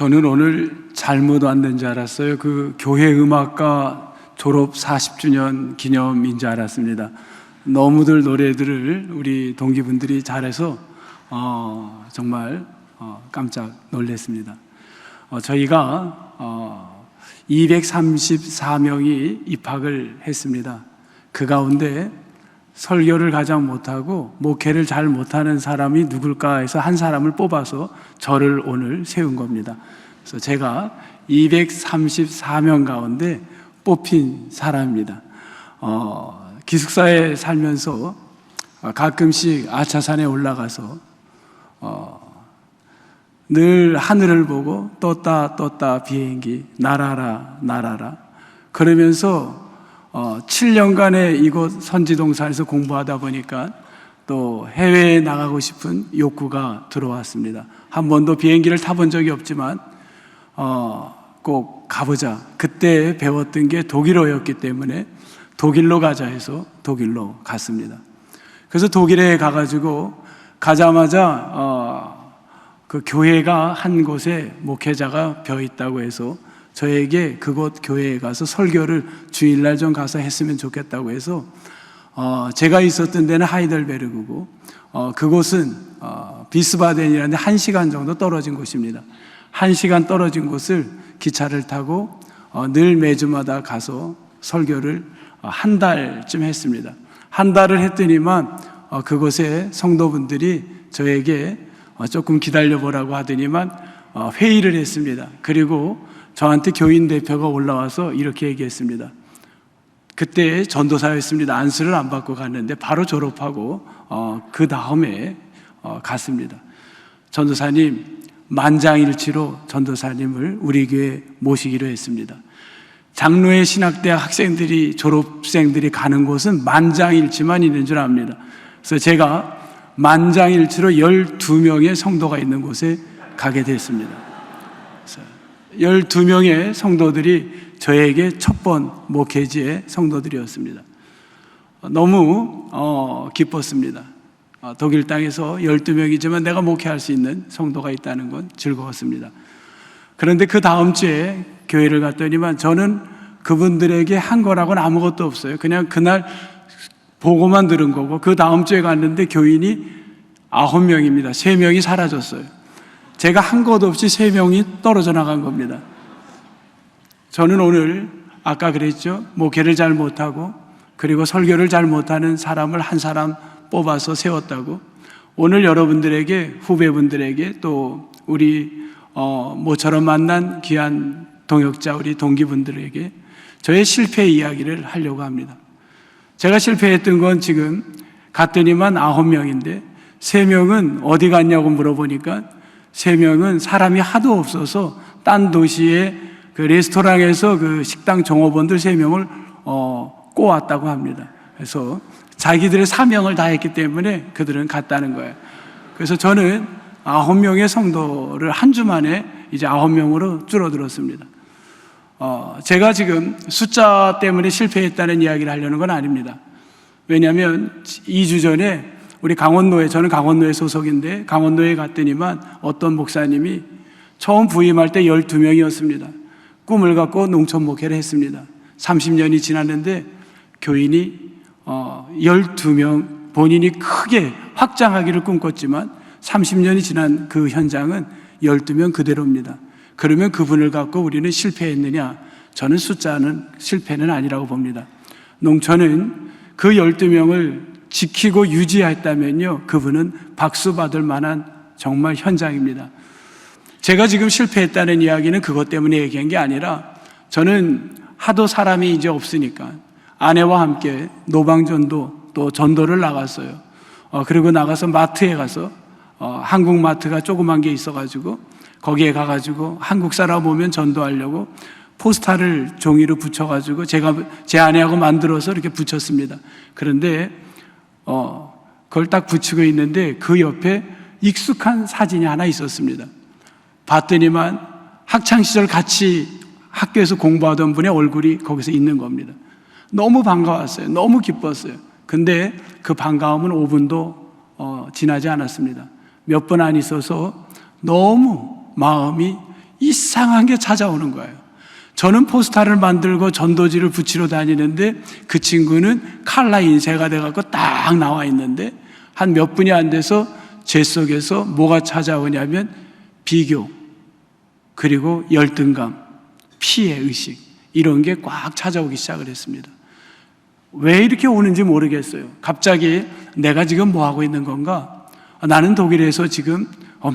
저는 오늘 잘못 왔는 줄 알았어요. 그 교회 음악과 졸업 40주년 기념인 줄 알았습니다. 너무들 노래들을 우리 동기분들이 잘해서 정말 깜짝 놀랐습니다. 저희가 234명이 입학을 했습니다. 그 가운데 설교를 가장 못하고 목회를 잘 못하는 사람이 누굴까 해서 한 사람을 뽑아서 저를 오늘 세운 겁니다. 그래서 제가 234명 가운데 뽑힌 사람입니다. 기숙사에 살면서 가끔씩 아차산에 올라가서 늘 하늘을 보고 떴다 비행기 날아라 그러면서 7년간의 이곳 선지동산에서 공부하다 보니까 또 해외에 나가고 싶은 욕구가 들어왔습니다. 한 번도 비행기를 타본 적이 없지만 꼭 가보자. 그때 배웠던 게 독일어였기 때문에 독일로 가자 해서 독일로 갔습니다. 그래서 독일에 가가지고 가자마자 그 교회가 한 곳에 목회자가 벼 있다고 해서 저에게 그곳 교회에 가서 설교를 주일날 좀 가서 했으면 좋겠다고 해서 제가 있었던 데는 하이델베르그고 그곳은 비스바덴이라는 1시간 정도 떨어진 곳입니다. 1시간 떨어진 곳을 기차를 타고 늘 매주마다 가서 설교를 한 달쯤 했습니다. 한 달을 했더니만 그곳에 성도분들이 저에게 조금 기다려보라고 하더니만 회의를 했습니다. 그리고 저한테 교인 대표가 올라와서 이렇게 얘기했습니다. 그때 전도사였습니다. 안수를 안 받고 갔는데 바로 졸업하고 그 다음에 갔습니다. 전도사님, 만장일치로 전도사님을 우리 교회에 모시기로 했습니다. 장로회 신학대학 학생들이 졸업생들이 가는 곳은 만장일치만 있는 줄 압니다. 그래서 제가 만장일치로 12명의 성도가 있는 곳에 가게 됐습니다. 12명의 성도들이 저에게 첫 번 목회지의 성도들이었습니다. 너무 기뻤습니다. 독일 땅에서 12명이지만 내가 목회할 수 있는 성도가 있다는 건 즐거웠습니다. 그런데 그 다음 주에 교회를 갔더니만 저는 그분들에게 한 거라고는 아무것도 없어요. 그냥 그날 보고만 들은 거고 그 다음 주에 갔는데 교인이 9명입니다. 3명이 사라졌어요. 제가 한 것 없이 3명이 떨어져 나간 겁니다. 저는 오늘 아까 그랬죠. 목회를 잘 못하고 그리고 설교를 잘 못하는 사람을 한 사람 뽑아서 세웠다고. 오늘 여러분들에게, 후배분들에게 또 우리 모처럼 만난 귀한 동역자 우리 동기분들에게 저의 실패 이야기를 하려고 합니다. 제가 실패했던 건 지금 갔더니만 9명인데 3명은 어디 갔냐고 물어보니까 3명은 사람이 하도 없어서 딴 도시에 그 레스토랑에서 그 식당 종업원들 3명을 꼬았다고 합니다. 그래서 자기들의 사명을 다했기 때문에 그들은 갔다는 거예요. 그래서 저는 9명의 성도를 한 주 만에 이제 9명으로 줄어들었습니다. 제가 지금 숫자 때문에 실패했다는 이야기를 하려는 건 아닙니다. 왜냐하면 2주 전에 우리 강원도에, 저는 강원도에 소속인데 강원도에 갔더니만 어떤 목사님이 처음 부임할 때 12명이었습니다. 꿈을 갖고 농촌 목회를 했습니다. 30년이 지났는데 교인이 12명, 본인이 크게 확장하기를 꿈꿨지만 30년이 지난 그 현장은 12명 그대로입니다. 그러면 그분을 갖고 우리는 실패했느냐? 저는 숫자는 실패는 아니라고 봅니다. 농촌은 그 12명을 지키고 유지했다면요, 그분은 박수 받을 만한 정말 현장입니다. 제가 지금 실패했다는 이야기는 그것 때문에 얘기한 게 아니라 저는 하도 사람이 이제 없으니까 아내와 함께 노방전도 또 전도를 나갔어요. 그리고 나가서 마트에 가서 한국 마트가 조그만 게 있어가지고 거기에 가가지고 한국 사람 오면 전도하려고 포스터를 종이로 붙여가지고 제가 제 아내하고 만들어서 이렇게 붙였습니다. 그런데 그걸 딱 붙이고 있는데 그 옆에 익숙한 사진이 하나 있었습니다. 봤더니만 학창시절 같이 학교에서 공부하던 분의 얼굴이 거기서 있는 겁니다. 너무 반가웠어요. 너무 기뻤어요. 근데 그 반가움은 5분도 지나지 않았습니다. 몇 분 안 있어서 너무 마음이 이상한 게 찾아오는 거예요. 저는 포스터를 만들고 전도지를 붙이러 다니는데 그 친구는 칼라 인쇄가 돼갖고 딱 나와 있는데 한 몇 분이 안 돼서 제 속에서 뭐가 찾아오냐면 비교, 그리고 열등감, 피해 의식, 이런 게 꽉 찾아오기 시작을 했습니다. 왜 이렇게 오는지 모르겠어요. 갑자기 내가 지금 뭐 하고 있는 건가? 나는 독일에서 지금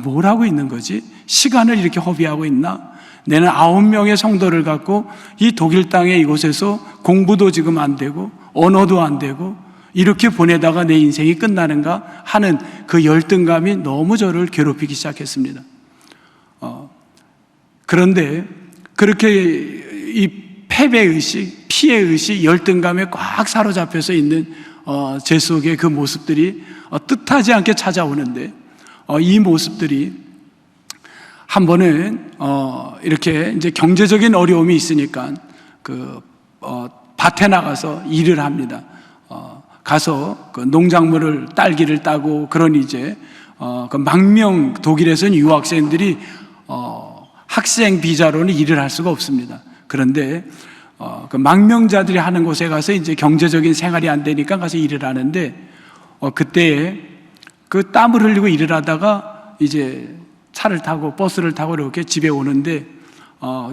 뭘 하고 있는 거지? 시간을 이렇게 허비하고 있나? 내는 9명의 성도를 갖고 이 독일 땅에 이곳에서 공부도 지금 안 되고 언어도 안 되고 이렇게 보내다가 내 인생이 끝나는가 하는 그 열등감이 너무 저를 괴롭히기 시작했습니다. 그런데 그렇게 이 패배의식, 피해의식, 열등감에 꽉 사로잡혀서 있는 제 속의 그 모습들이 뜻하지 않게 찾아오는데 이 모습들이 한 번은 이렇게 이제 경제적인 어려움이 있으니까 밭에 나가서 일을 합니다. 가서 그 농작물을 딸기를 따고 그런 이제 그 망명 독일에서는 유학생들이 학생 비자로는 일을 할 수가 없습니다. 그런데 그 망명자들이 하는 곳에 가서 이제 경제적인 생활이 안 되니까 가서 일을 하는데 그때 그 땀을 흘리고 일을 하다가 이제 차를 타고 버스를 타고 이렇게 집에 오는데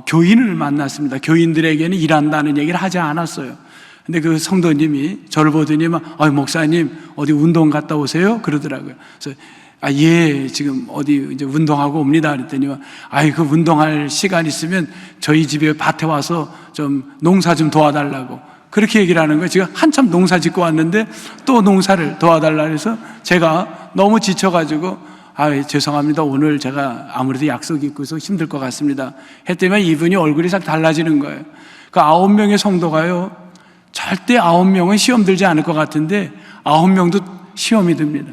교인을 만났습니다. 교인들에게는 일한다는 얘기를 하지 않았어요. 근데 그 성도님이 저를 보더니 목사님 어디 운동 갔다 오세요? 그러더라고요. 그래서 예, 지금 어디 이제 운동하고 옵니다. 그랬더니 그 운동할 시간 있으면 저희 집에 밭에 와서 좀 농사 좀 도와달라고 그렇게 얘기를 하는 거예요. 제가 한참 농사 짓고 왔는데 또 농사를 도와달라 해서 제가 너무 지쳐가지고 죄송합니다. 오늘 제가 아무래도 약속이 있고서 힘들 것 같습니다. 했더니 이분이 얼굴이 싹 달라지는 거예요. 그 9명의 성도가요, 절대 9명은 시험 들지 않을 것 같은데 9명도 시험이 듭니다.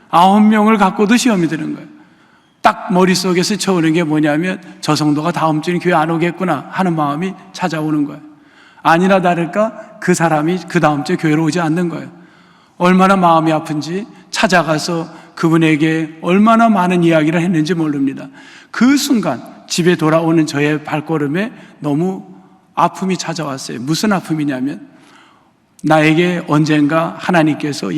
9명을 갖고도 시험이 드는 거예요. 딱 머릿속에 스쳐오는 게 뭐냐면 저 성도가 다음 주는 교회 안 오겠구나 하는 마음이 찾아오는 거예요. 아니나 다를까 그 사람이 그 다음 주에 교회로 오지 않는 거예요. 얼마나 마음이 아픈지 찾아가서 그분에게 얼마나 많은 이야기를 했는지 모릅니다. 그 순간 집에 돌아오는 저의 발걸음에 너무 아픔이 찾아왔어요. 무슨 아픔이냐면 나에게 언젠가 하나님께서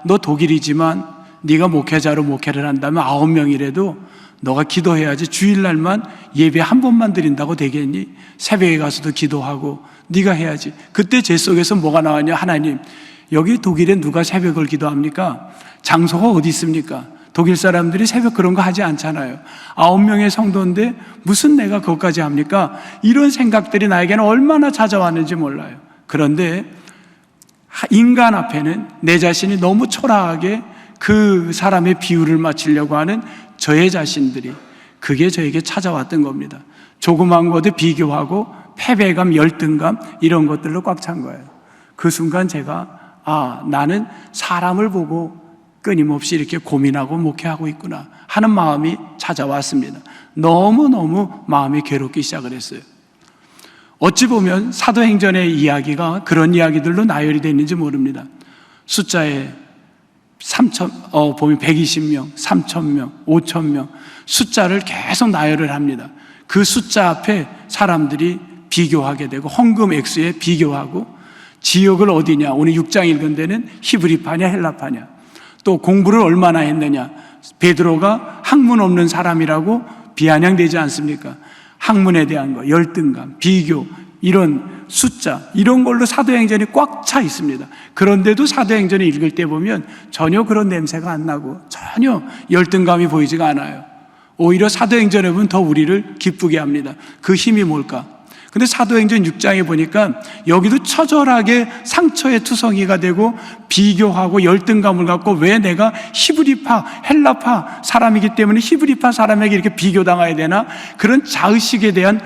너 독일이지만 네가 목회자로 목회를 한다면 9명이라도 너가 기도해야지. 주일날만 예배 한 번만 드린다고 되겠니? 새벽에 가서도 기도하고 네가 해야지. 그때 제 속에서 뭐가 나왔냐? 하나님, 여기 독일에 누가 새벽을 기도합니까? 장소가 어디 있습니까? 독일 사람들이 새벽 그런 거 하지 않잖아요. 9명의 성도인데 무슨 내가 그것까지 합니까? 이런 생각들이 나에게는 얼마나 찾아왔는지 몰라요. 그런데 인간 앞에는 내 자신이 너무 초라하게 그 사람의 비유를 맞추려고 하는 저의 자신들이, 그게 저에게 찾아왔던 겁니다. 조그만 것도 비교하고 패배감, 열등감 이런 것들로 꽉 찬 거예요. 그 순간 제가 나는 사람을 보고 끊임없이 이렇게 고민하고 목회하고 있구나 하는 마음이 찾아왔습니다. 너무너무 마음이 괴롭기 시작을 했어요. 어찌 보면 사도행전의 이야기가 그런 이야기들로 나열이 되어 있는지 모릅니다. 숫자에 보면 120명, 3,000명, 5,000명 숫자를 계속 나열을 합니다. 그 숫자 앞에 사람들이 비교하게 되고 헌금 액수에 비교하고 지역을 어디냐, 오늘 6장 읽은 데는 히브리파냐 헬라파냐, 또 공부를 얼마나 했느냐, 베드로가 학문 없는 사람이라고 비아냥되지 않습니까? 학문에 대한 거, 열등감, 비교, 이런 숫자, 이런 걸로 사도행전이 꽉 차 있습니다. 그런데도 사도행전을 읽을 때 보면 전혀 그런 냄새가 안 나고 전혀 열등감이 보이지가 않아요. 오히려 사도행전에 보면 더 우리를 기쁘게 합니다. 그 힘이 뭘까? 근데 사도행전 6장에 보니까 여기도 처절하게 상처의 투성이가 되고 비교하고 열등감을 갖고 왜 내가 히브리파, 헬라파 사람이기 때문에 히브리파 사람에게 이렇게 비교당해야 되나? 그런 자의식에 대한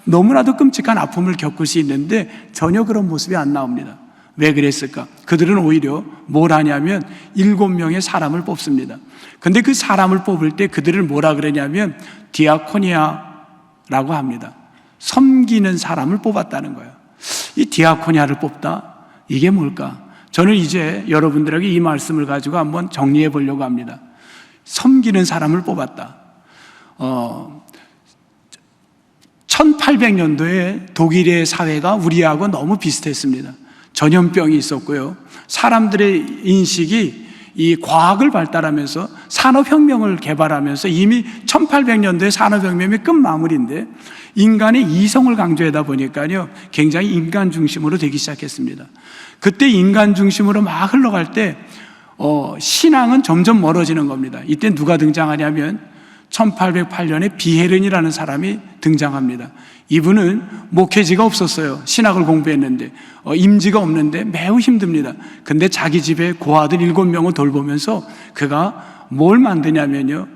너무나도 끔찍한 아픔을 겪을 수 있는데 전혀 그런 모습이 안 나옵니다. 왜 그랬을까? 그들은 오히려 뭘 하냐면 7명의 사람을 뽑습니다. 근데 그 사람을 뽑을 때 그들을 뭐라 그러냐면 디아코니아라고 합니다. 섬기는 사람을 뽑았다는 거예요. 이 디아코니아를 뽑다? 이게 뭘까? 저는 이제 여러분들에게 이 말씀을 가지고 한번 정리해 보려고 합니다. 섬기는 사람을 뽑았다. 1800년도에 독일의 사회가 우리하고 너무 비슷했습니다. 전염병이 있었고요. 사람들의 인식이 이 과학을 발달하면서 산업혁명을 개발하면서 이미 1800년도에 산업혁명이 끝마무리인데 인간의 이성을 강조하다 보니까요, 굉장히 인간 중심으로 되기 시작했습니다. 그때 인간 중심으로 막 흘러갈 때 신앙은 점점 멀어지는 겁니다. 이때 누가 등장하냐면 1808년에 비헤른이라는 사람이 등장합니다. 이분은 목회지가 없었어요. 신학을 공부했는데 임지가 없는데 매우 힘듭니다. 근데 자기 집에 고아들 7명을 돌보면서 그가 뭘 만드냐면요,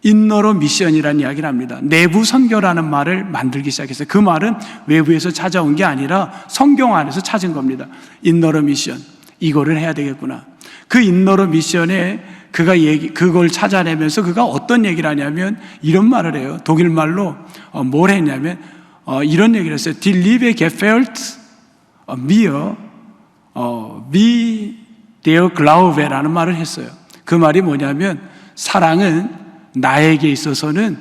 인너로 미션이라는 이야기를 합니다. 내부 선교라는 말을 만들기 시작했어요. 그 말은 외부에서 찾아온 게 아니라 성경 안에서 찾은 겁니다. 인너로 미션, 이거를 해야 되겠구나. 그 인너로 미션에 그걸 찾아내면서 그가 어떤 얘기를 하냐면 이런 말을 해요. 독일 말로 뭘 했냐면 이런 얘기를 했어요. Die Liebe gefällt mir wie der Glaube라는 말을 했어요. 그 말이 뭐냐면 사랑은 나에게 있어서는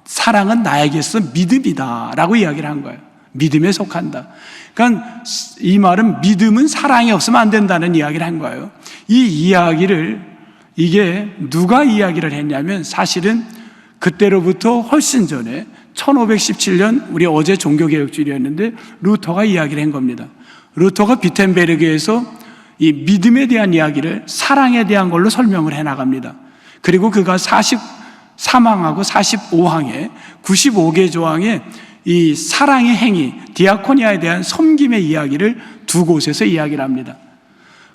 사랑은 나에게 있어서 믿음이다라고 이야기를 한 거예요. 믿음에 속한다. 그러니까 이 말은 믿음은 사랑이 없으면 안 된다는 이야기를 한 거예요. 이 이야기를 이게 누가 이야기를 했냐면 사실은 그때로부터 훨씬 전에 1517년 우리 어제 종교개혁주일이었는데 루터가 이야기를 한 겁니다. 루터가 비텐베르그에서 이 믿음에 대한 이야기를 사랑에 대한 걸로 설명을 해나갑니다. 그리고 그가 43항하고 45항에 95개 조항에 이 사랑의 행위, 디아코니아에 대한 섬김의 이야기를 두 곳에서 이야기를 합니다.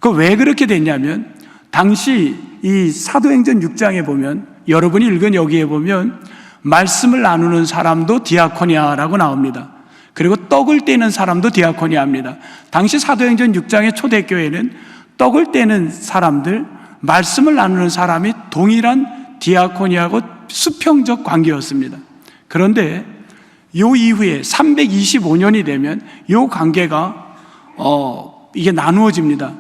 그 왜 그렇게 됐냐면 당시 이 사도행전 6장에 보면 여러분이 읽은 여기에 보면 말씀을 나누는 사람도 디아코니아라고 나옵니다. 그리고 떡을 떼는 사람도 디아코니아입니다. 당시 사도행전 6장의 초대교회는 떡을 떼는 사람들, 말씀을 나누는 사람이 동일한 디아코니아하고 수평적 관계였습니다. 그런데 요 이후에 325년이 되면 요 관계가 이게 나누어집니다.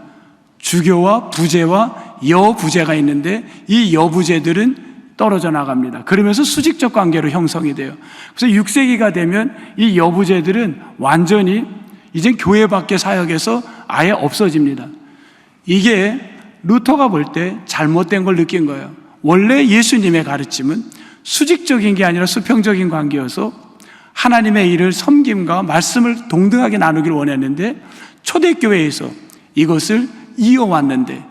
주교와 부제와 여부제가 있는데 이 여부제들은 떨어져 나갑니다. 그러면서 수직적 관계로 형성이 돼요. 그래서 6세기가 되면 이 여부제들은 완전히 이제 교회 밖의 사역에서 아예 없어집니다. 이게 루터가 볼 때 잘못된 걸 느낀 거예요. 원래 예수님의 가르침은 수직적인 게 아니라 수평적인 관계여서 하나님의 일을 섬김과 말씀을 동등하게 나누기를 원했는데 초대교회에서 이것을 이어왔는데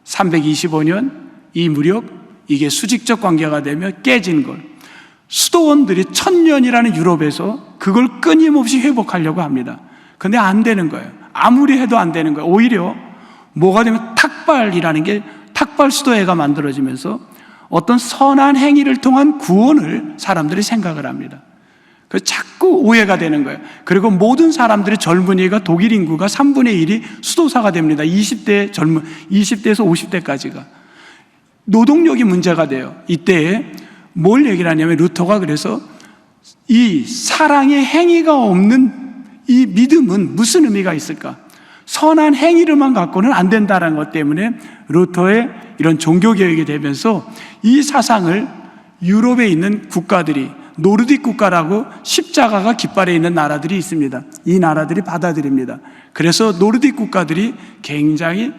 325년 이 무렵 이게 수직적 관계가 되며 깨진 걸 수도원들이 1000년이라는 유럽에서 그걸 끊임없이 회복하려고 합니다. 근데 안 되는 거예요. 아무리 해도 안 되는 거예요. 오히려 뭐가 되면 탁발이라는 게 탁발 수도회가 만들어지면서 어떤 선한 행위를 통한 구원을 사람들이 생각을 합니다. 그래서 자꾸 오해가 되는 거예요. 그리고 모든 사람들이 젊은이가 독일 인구가 3분의 1이 수도사가 됩니다. 20대에서 50대까지가. 노동력이 문제가 돼요. 이때에 뭘 얘기를 하냐면 루터가 그래서 이 사랑의 행위가 없는 이 믿음은 무슨 의미가 있을까? 선한 행위를만 갖고는 안 된다는 것 때문에 루터의 이런 종교개혁이 되면서 이 사상을 유럽에 있는 국가들이 노르딕 국가라고 십자가가 깃발에 있는 나라들이 있습니다. 이 나라들이 받아들입니다. 그래서 노르딕 국가들이 굉장히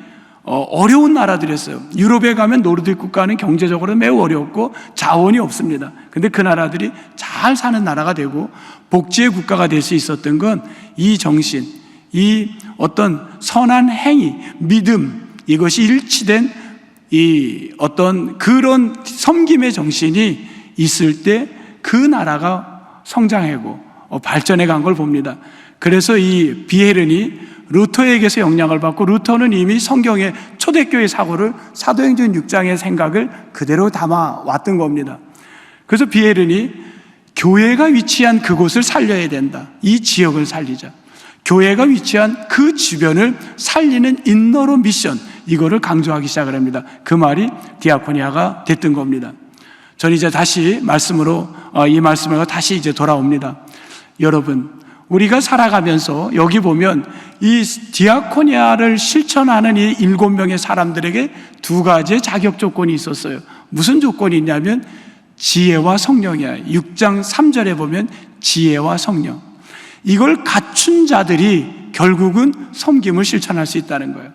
어려운 나라들이었어요. 유럽에 가면 노르딕 국가는 경제적으로 매우 어렵고 자원이 없습니다. 근데 그 나라들이 잘 사는 나라가 되고 복지의 국가가 될 수 있었던 건 이 정신, 이 어떤 선한 행위, 믿음, 이것이 일치된 이 어떤 그런 섬김의 정신이 있을 때 그 나라가 성장하고 발전해 간 걸 봅니다. 그래서 이 비헤른이 루터에게서 영향을 받고 루터는 이미 성경의 초대교회 사고를 사도행전 6장의 생각을 그대로 담아왔던 겁니다. 그래서 비헤른이 교회가 위치한 그곳을 살려야 된다. 이 지역을 살리자. 교회가 위치한 그 주변을 살리는 인너로 미션, 이거를 강조하기 시작을 합니다. 그 말이 디아코니아가 됐던 겁니다. 저는 이제 다시 이 말씀으로 다시 이제 돌아옵니다. 여러분, 우리가 살아가면서 여기 보면 이 디아코니아를 실천하는 이 7명의 사람들에게 두 가지의 자격 조건이 있었어요. 무슨 조건이 있냐면 지혜와 성령이야. 6장 3절에 보면 지혜와 성령. 이걸 갖춘 자들이 결국은 섬김을 실천할 수 있다는 거예요.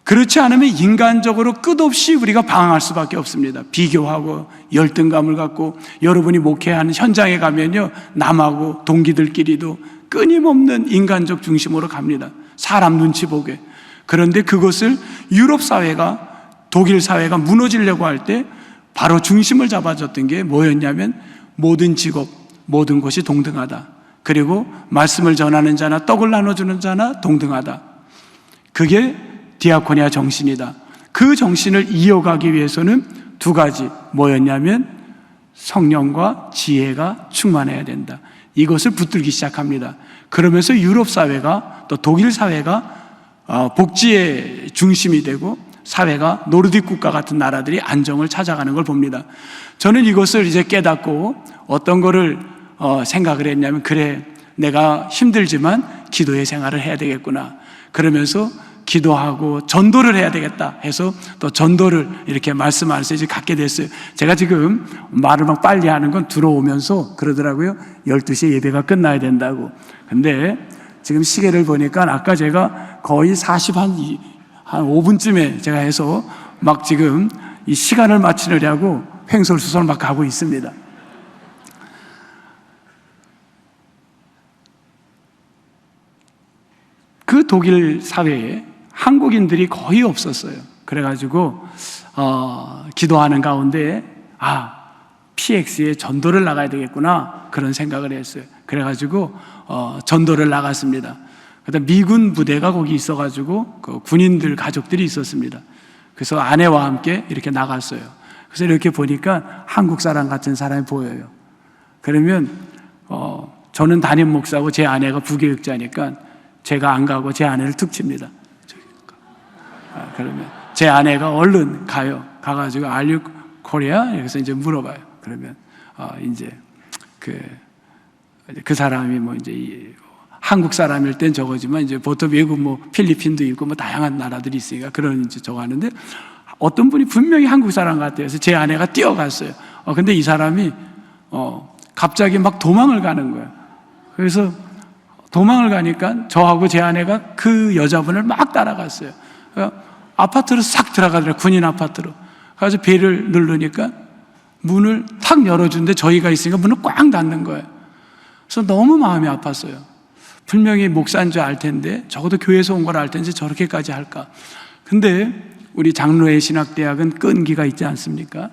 그렇지 않으면 인간적으로 끝없이 우리가 방황할 수밖에 없습니다. 비교하고 열등감을 갖고, 여러분이 목회하는 현장에 가면요, 남하고 동기들끼리도 끊임없는 인간적 중심으로 갑니다. 사람 눈치 보게. 그런데 그것을 유럽 사회가, 독일 사회가 무너지려고 할 때 바로 중심을 잡아줬던 게 뭐였냐면, 모든 직업, 모든 것이 동등하다. 그리고 말씀을 전하는 자나 떡을 나눠주는 자나 동등하다. 그게 디아코니아 정신이다. 그 정신을 이어가기 위해서는 두 가지, 뭐였냐면 성령과 지혜가 충만해야 된다. 이것을 붙들기 시작합니다. 그러면서 유럽 사회가, 또 독일 사회가 복지의 중심이 되고, 사회가 노르딕 국가 같은 나라들이 안정을 찾아가는 걸 봅니다. 저는 이것을 이제 깨닫고 어떤 거를 생각을 했냐면, 그래, 내가 힘들지만 기도의 생활을 해야 되겠구나. 그러면서 기도하고 전도를 해야 되겠다 해서 또 전도를 이렇게 말씀하면서 이제 갖게 됐어요. 제가 지금 말을 막 빨리 하는 건 들어오면서 그러더라고요. 12시에 예배가 끝나야 된다고. 근데 지금 시계를 보니까 아까 제가 거의 한 5분쯤에 제가 해서 막 지금 이 시간을 맞추느라고 횡설수설 막 가고 있습니다. 그 독일 사회에 한국인들이 거의 없었어요. 그래가지고 기도하는 가운데 PX에 전도를 나가야 되겠구나, 그런 생각을 했어요. 그래가지고 전도를 나갔습니다. 그다음 미군 부대가 거기 있어가지고 그 군인들 가족들이 있었습니다. 그래서 아내와 함께 이렇게 나갔어요. 그래서 이렇게 보니까 한국 사람 같은 사람이 보여요. 그러면 저는 담임 목사고 제 아내가 부교육자니까 제가 안 가고 제 아내를 툭 칩니다. 그러면 제 아내가 얼른 가요. 가가지고 Are you Korea? 그래서 이제 물어봐요. 그러면 이제 그 사람이 뭐 이제 한국 사람일 땐 저거지만, 이제 보통 외국 뭐 필리핀도 있고 뭐 다양한 나라들이 있으니까 그런 이제 저거 하는데, 어떤 분이 분명히 한국 사람 같아요. 그래서 제 아내가 뛰어갔어요. 근데 이 사람이 갑자기 막 도망을 가는 거예요. 그래서 도망을 가니까 저하고 제 아내가 그 여자분을 막 따라갔어요. 아파트로 싹 들어가더라고요. 군인 아파트로. 그래서 벨을 누르니까 문을 탁 열어준데 저희가 있으니까 문을 꽉 닫는 거예요. 그래서 너무 마음이 아팠어요. 분명히 목사인 줄 알 텐데, 적어도 교회에서 온 걸 알 텐데 저렇게까지 할까. 근데 우리 장로회 신학대학은 끈기가 있지 않습니까?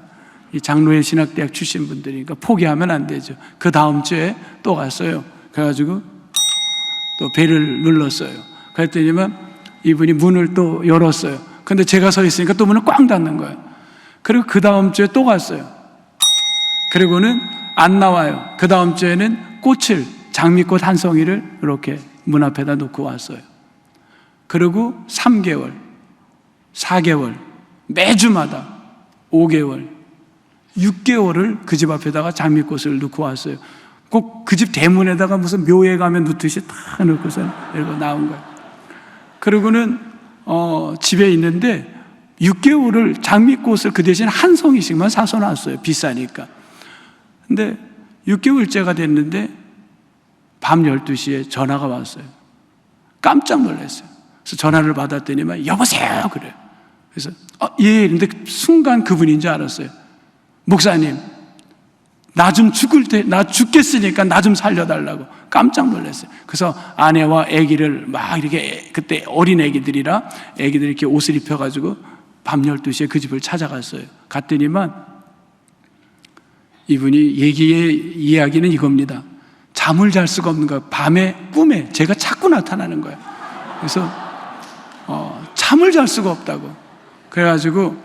이 장로회 신학대학 출신 분들이니까 포기하면 안 되죠. 그 다음 주에 또 갔어요. 그래가지고 또 벨을 눌렀어요. 그랬더니만 이분이 문을 또 열었어요. 근데 제가 서 있으니까 또 문을 꽝 닫는 거예요. 그리고 그 다음 주에 또 갔어요. 그리고는 안 나와요. 그 다음 주에는 장미꽃 한 송이를 이렇게 문 앞에다 놓고 왔어요. 그리고 3개월, 4개월, 매주마다 5개월, 6개월을 그 집 앞에다가 장미꽃을 놓고 왔어요. 꼭 그 집 대문에다가 무슨 묘에 가면 놓듯이 다 놓고서 이러고 나온 거예요. 그리고는 집에 있는데 6개월을 장미꽃을 그 대신 한 송이씩만 사서 놨어요. 비싸니까. 근데 6개월째가 됐는데 밤 12시에 전화가 왔어요. 깜짝 놀랐어요. 그래서 전화를 받았더니만 여보세요 그래요. 그래서 예. 근데 순간 그분인 줄 알았어요. 목사님, 나 죽겠으니까 나 좀 살려달라고. 깜짝 놀랐어요. 그래서 아내와 아기를 막 이렇게, 그때 어린 아기들이라 아기들이 이렇게 옷을 입혀가지고 밤 12시에 그 집을 찾아갔어요. 갔더니만 이분이 이야기는 이겁니다. 잠을 잘 수가 없는 거예요. 밤에 꿈에 제가 자꾸 나타나는 거예요. 그래서 잠을 잘 수가 없다고. 그래가지고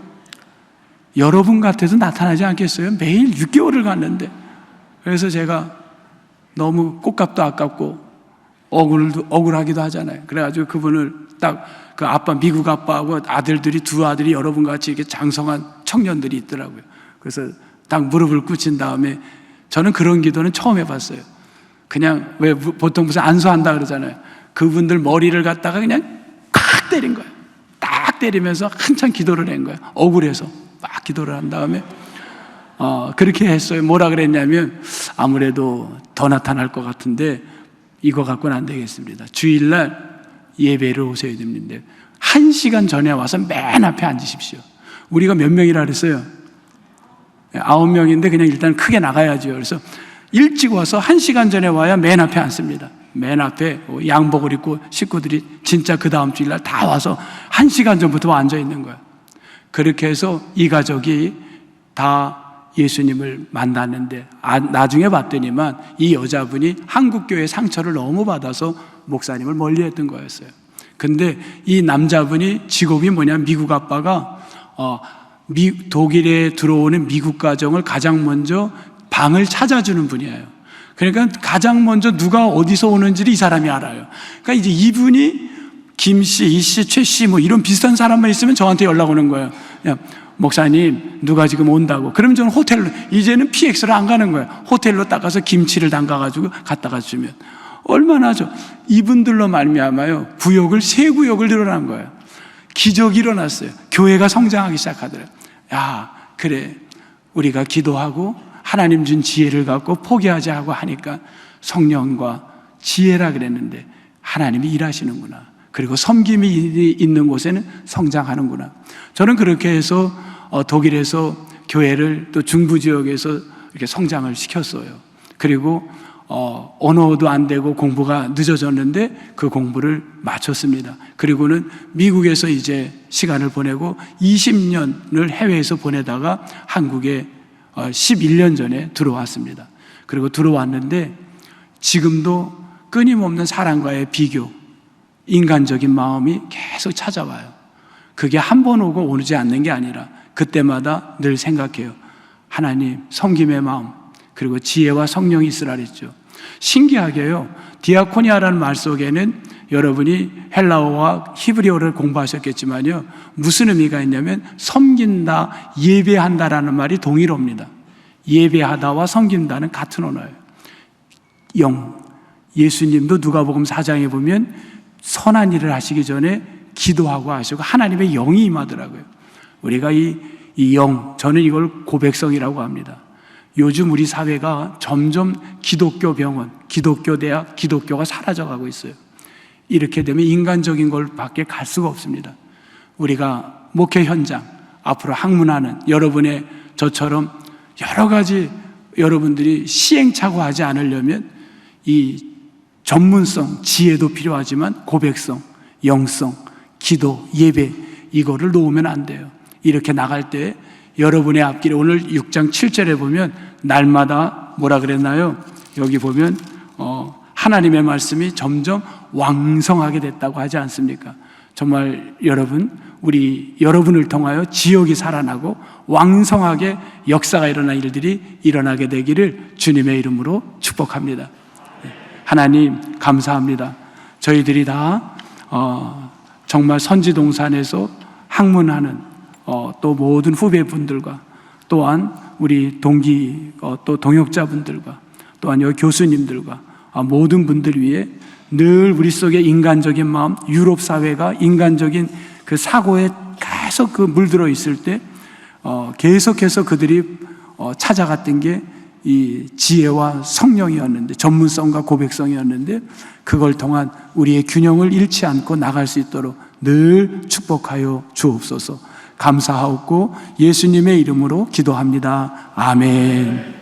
여러분 같아도 나타나지 않겠어요? 매일 6개월을 갔는데. 그래서 제가 너무 꽃값도 아깝고 억울하기도 하잖아요. 그래가지고 그분을 딱 그 아빠, 미국 아빠하고 두 아들이 여러분 같이 이렇게 장성한 청년들이 있더라고요. 그래서 딱 무릎을 꿇친 다음에, 저는 그런 기도는 처음 해봤어요. 그냥 왜 보통 무슨 안수한다 그러잖아요. 그분들 머리를 갖다가 그냥 칵 때린 거예요. 딱 때리면서 한참 기도를 한 거예요. 억울해서 막 기도를 한 다음에 그렇게 했어요. 뭐라 그랬냐면 아무래도 더 나타날 것 같은데 이거 갖고는 안 되겠습니다. 주일날 예배를 오셔야 됩니다. 1시간 전에 와서 맨 앞에 앉으십시오. 우리가 몇 명이라 그랬어요? 9명인데 그냥 일단 크게 나가야죠. 그래서 일찍 와서 1시간 전에 와야 맨 앞에 앉습니다. 맨 앞에 양복을 입고 식구들이 진짜 그 다음 주일날 다 와서 1시간 전부터 앉아 있는 거예요. 그렇게 해서 이 가족이 다 예수님을 만났는데 나중에 봤더니만 이 여자분이 한국교회 상처를 너무 받아서 목사님을 멀리했던 거였어요. 근데 이 남자분이 직업이 뭐냐, 미국 아빠가 독일에 들어오는 미국 가정을 가장 먼저 방을 찾아주는 분이에요. 그러니까 가장 먼저 누가 어디서 오는지를 이 사람이 알아요. 그러니까 이제 이분이 김씨, 이씨, 최씨 뭐 이런 비슷한 사람만 있으면 저한테 연락 오는 거예요. 야, 목사님 누가 지금 온다고. 그러면 저는 호텔로, 이제는 PX로 안 가는 거예요. 호텔로 딱 가서 김치를 담가가지고 갖다가 주면 얼마나 이분들로 말미암아요 구역을 3구역을 늘어난 거예요. 기적이 일어났어요. 교회가 성장하기 시작하더래요. 야, 그래, 우리가 기도하고 하나님 준 지혜를 갖고 포기하지 하고 하니까 성령과 지혜라 그랬는데 하나님이 일하시는구나. 그리고 섬김이 있는 곳에는 성장하는구나. 저는 그렇게 해서 독일에서 교회를 또 중부 지역에서 이렇게 성장을 시켰어요. 그리고 언어도 안 되고 공부가 늦어졌는데 그 공부를 마쳤습니다. 그리고는 미국에서 이제 시간을 보내고 20년을 해외에서 보내다가 한국에 11년 전에 들어왔습니다. 그리고 들어왔는데 지금도 끊임없는 사람과의 비교, 인간적인 마음이 계속 찾아와요. 그게 한 번 오고 오지 않는 게 아니라 그때마다 늘 생각해요. 하나님, 섬김의 마음, 그리고 지혜와 성령이 있으라 그랬죠. 신기하게요, 디아코니아라는 말 속에는 여러분이 헬라어와 히브리어를 공부하셨겠지만요, 무슨 의미가 있냐면 섬긴다, 예배한다라는 말이 동일어입니다. 예배하다와 섬긴다는 같은 언어예요. 예수님도 누가복음 4장에 보면 선한 일을 하시기 전에 기도하고 하시고 하나님의 영이 임하더라고요. 우리가 이 영, 저는 이걸 고백성이라고 합니다. 요즘 우리 사회가 점점 기독교 병원, 기독교 대학, 기독교가 사라져가고 있어요. 이렇게 되면 인간적인 걸 밖에 갈 수가 없습니다. 우리가 목회 현장, 앞으로 학문하는 여러분의 저처럼 여러 가지 여러분들이 시행착오 하지 않으려면 이 전문성, 지혜도 필요하지만 고백성, 영성, 기도, 예배, 이거를 놓으면 안 돼요. 이렇게 나갈 때 여러분의 앞길에 오늘 6장 7절에 보면 날마다 뭐라 그랬나요? 여기 보면 하나님의 말씀이 점점 왕성하게 됐다고 하지 않습니까? 정말 여러분을 통하여 지역이 살아나고 왕성하게 역사가 일어난 일들이 일어나게 되기를 주님의 이름으로 축복합니다. 하나님 감사합니다. 저희들이 다 정말 선지동산에서 학문하는 또 모든 후배분들과 또한 우리 동기 또 동역자분들과 또한 여기 교수님들과 모든 분들 위해 늘 우리 속에 인간적인 마음, 유럽 사회가 인간적인 그 사고에 계속 그 물들어 있을 때 계속해서 그들이 찾아갔던 게 이 지혜와 성령이었는데, 전문성과 고백성이었는데, 그걸 통한 우리의 균형을 잃지 않고 나갈 수 있도록 늘 축복하여 주옵소서. 감사하옵고 예수님의 이름으로 기도합니다. 아멘.